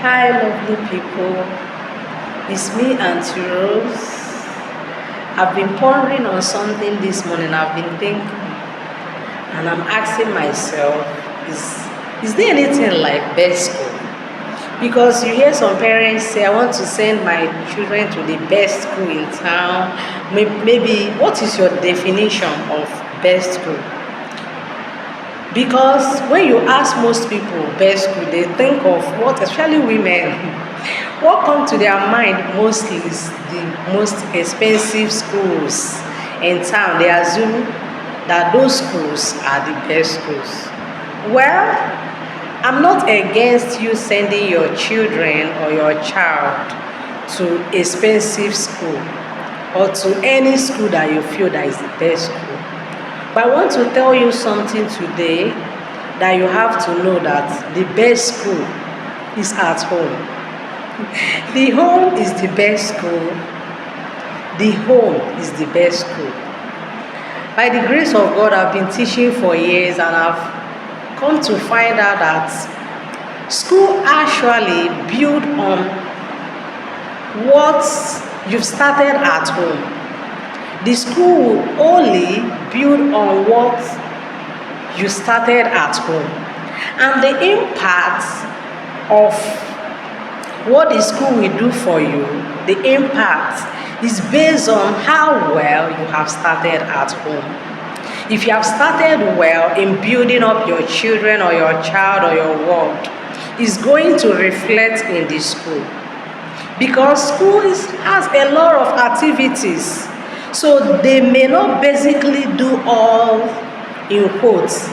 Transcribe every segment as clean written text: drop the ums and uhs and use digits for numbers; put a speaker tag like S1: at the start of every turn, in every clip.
S1: Hi, lovely people. It's me, Auntie Rose. I've been pondering on something this morning. I've been thinking, and I'm asking myself, is there anything like best school? Because you hear some parents say, I want to send my children to the best school in town. Maybe, what is your definition of best school? Because when you ask most people best school, they think of what, especially women, what comes to their mind mostly is the most expensive schools in town. They assume that those schools are the best schools. Well, I'm not against you sending your children or your child to expensive school or to any school that you feel that is the best school. But I want to tell you something today that you have to know that the best school is at home. The home is the best school. The home is the best school. By the grace of God, I've been teaching for years and I've come to find out that school actually build on what you've started at home. The school will only build on what you started at home. And the impact of what the school will do for you, the impact is based on how well you have started at home. If you have started well in building up your children or your child or your world, it's going to reflect in the school. Because school has a lot of activities. So they may not basically do all in quotes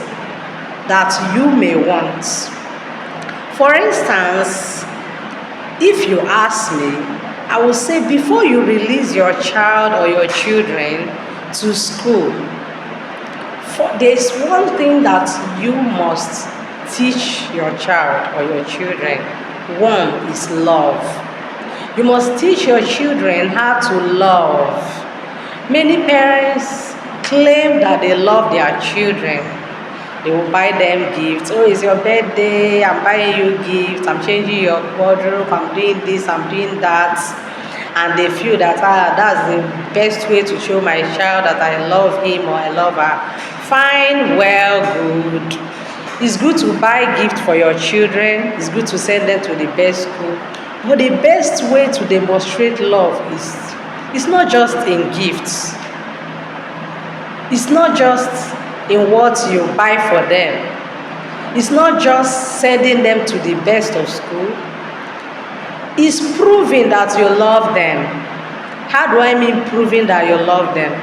S1: that you may want. For instance, if you ask me, I will say before you release your child or your children to school, there's one thing that you must teach your child or your children. One is love. You must teach your children how to love. Many parents claim that they love their children. They will buy them gifts. Oh, it's your birthday, I'm buying you gifts, I'm changing your wardrobe, I'm doing this, I'm doing that. And they feel that that's the best way to show my child that I love him or I love her. Fine, well, good. It's good to buy gifts for your children. It's good to send them to the best school. But the best way to demonstrate love is it's not just in gifts. It's not just in what you buy for them. It's not just sending them to the best of school. It's proving that you love them. How do I mean proving that you love them?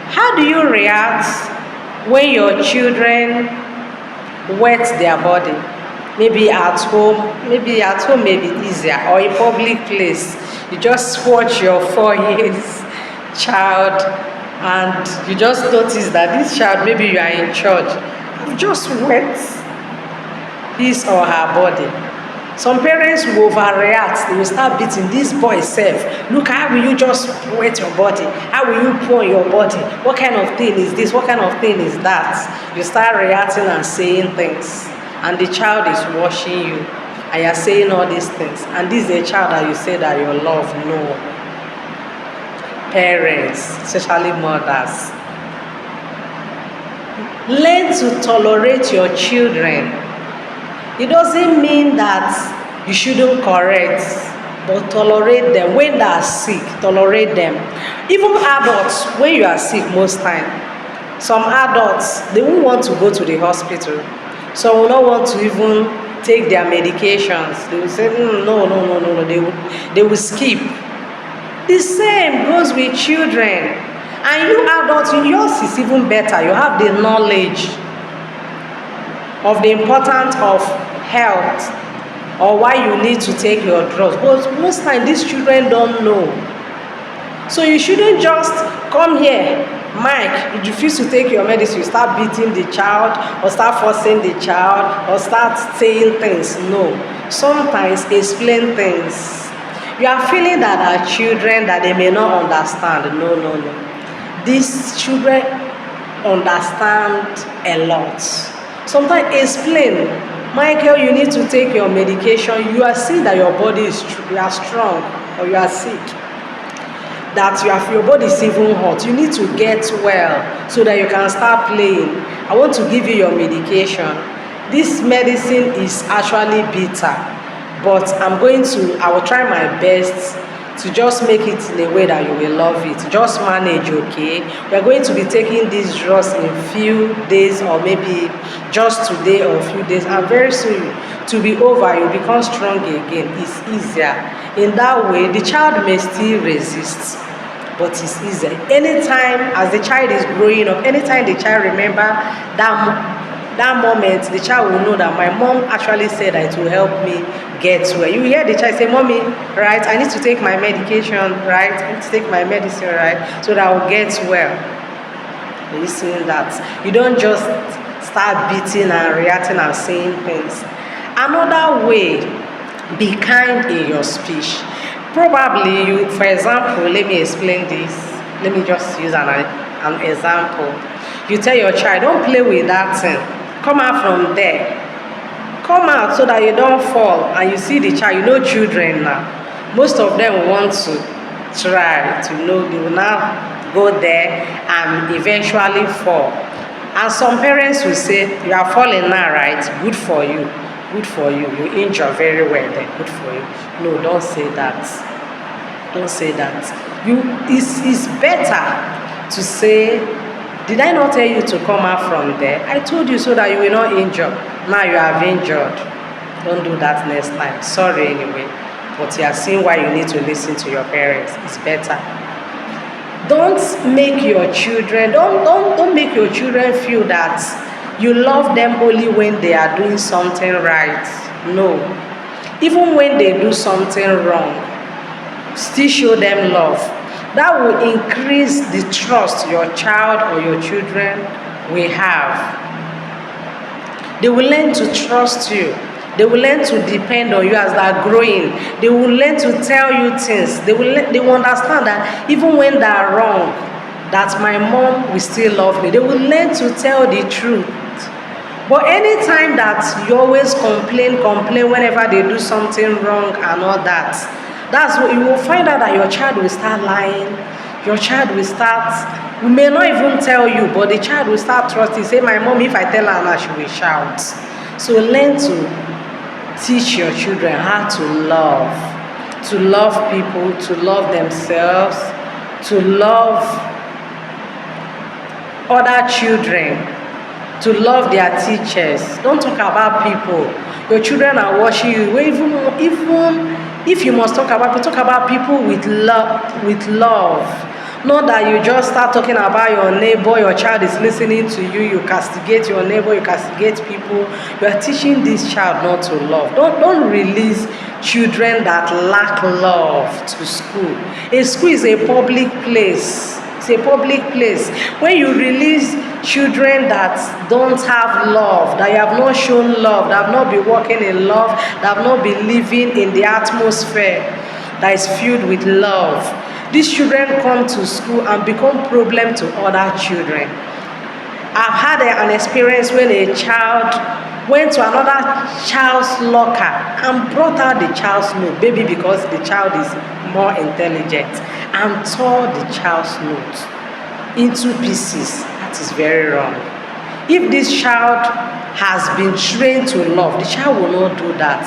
S1: How do you react when your children wet their body? Maybe at home may be easier, or in public place. You just watch your 4 years child and you just notice that this child, maybe you are in church, just wet his or her body. Some parents will overreact. They will start beating this boy self. Look, how will you just wet your body? How will you pour your body? What kind of thing is this? What kind of thing is that? You start reacting and saying things, and the child is watching you, and you're saying all these things, and this is a child that you say that you love. No. Parents, especially mothers, learn to tolerate your children. It doesn't mean that you shouldn't correct, but tolerate them. When they are sick, tolerate them. Even adults, when you are sick most time, some adults, they won't want to go to the hospital. Some will not want to even take their medications. They will say, no. They will skip. The same goes with children. And you adults, yours is even better. You have the knowledge of the importance of health or why you need to take your drugs. But most times these children don't know. So you shouldn't just come here, Mike, you refuse to take your medicine, you start beating the child or start forcing the child or start saying things. No. Sometimes explain things. You are feeling that our children that they may not understand. No. These children understand a lot. Sometimes explain. Michael, you need to take your medication. You are seeing that your body is you are strong or you are sick, that your body is even hot. You need to get well so that you can start playing. I want to give you your medication. This medicine is actually bitter, but I will try my best to just make it in a way that you will love it. Just manage, okay? We are going to be taking these drugs in few days, or maybe just today or a few days, and very soon to be over, you become strong again. It's easier. In that way, the child may still resist, but it's easier. Anytime as the child is growing up, anytime the child remember that moment, the child will know that my mom actually said that it will help me get well. You hear the child say, "Mommy, right, I need to take my medication, right? I need to take my medicine, right, so that I will get well." Listen, that you don't just start beating and reacting and saying things. Another way, be kind in your speech. Probably you, for example, let me explain this. Let me just use an example. You tell your child, "Don't play with that thing. Come out from there. Come out so that you don't fall." And you see the child, you know children now. Most of them want to try to know, they will now go there and eventually fall. And some parents will say, "You are falling now, right? Good for you. Good for you. You injure very well then. Good for you." No, don't say that. Don't say that. It's better to say, "Did I not tell you to come out from there? I told you so that you will not injure. Now you have injured. Don't do that next time. Sorry anyway. But you are seeing why you need to listen to your parents. It's better." Don't make your children feel that you love them only when they are doing something right. No. Even when they do something wrong, still show them love. That will increase the trust your child or your children will have. They will learn to trust you. They will learn to depend on you as they are growing. They will learn to tell you things. They will understand that even when they are wrong, that my mom will still love me. They will learn to tell the truth. But anytime that you always complain whenever they do something wrong and all that, that's what you will find out, that your child will start lying. Your child will may not even tell you, but the child will start trusting. Say, "My mom, if I tell her now, she will shout." So learn to teach your children how to love people, to love themselves, to love other children, to love their teachers. Don't talk about people. Your children are watching you. Even if you must talk about people with love. Not that you just start talking about your neighbor, your child is listening to you, you castigate your neighbor, you castigate people. You are teaching this child not to love. Don't release children that lack love to school. A school is a public place. It's a public place. When you release children that don't have love, that you have not shown love, that have not been walking in love, that have not been living in the atmosphere that is filled with love, these children come to school and become problem to other children. I've had an experience when a child went to another child's locker and brought out the child's note, maybe because the child is more intelligent, and tore the child's note into pieces. That is very wrong. If this child has been trained to love, the child will not do that.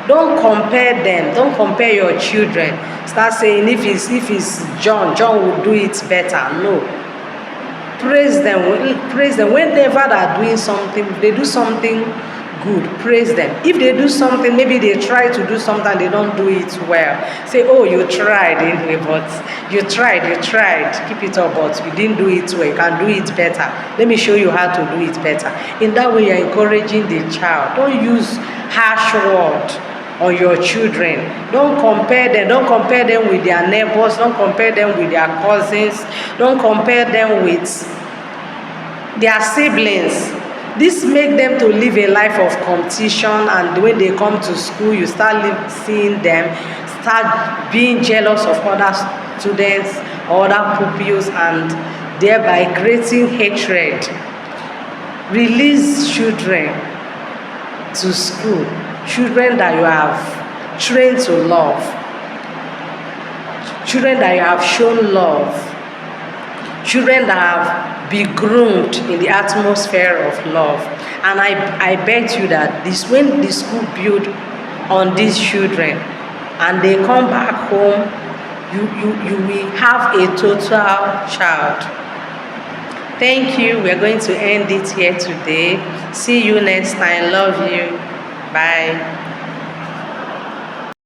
S1: Don't compare them. Don't compare your children. Start saying, if it's John will do it better. No. Praise them. Whenever they are doing something, if they do something good, praise them. If they do something, maybe they try to do something, they don't do it well, say, "Oh, you tried anyway, but you tried, keep it up, but you didn't do it well, you can do it better. Let me show you how to do it better." In that way, you're encouraging the child. Don't use harsh words on your children. Don't compare them with their neighbors. Don't compare them with their cousins. Don't compare them with their siblings. This makes them to live a life of competition, and when they come to school, you start seeing them start being jealous of other students or other pupils, and thereby creating hatred. Release children to school, children that you have trained to love, children that you have shown love, children that have been groomed in the atmosphere of love. And I bet you that this when the school build on these children and they come back home, you will have a total child. Thank you. We're going to end it here today. See you next time. Love you. Bye.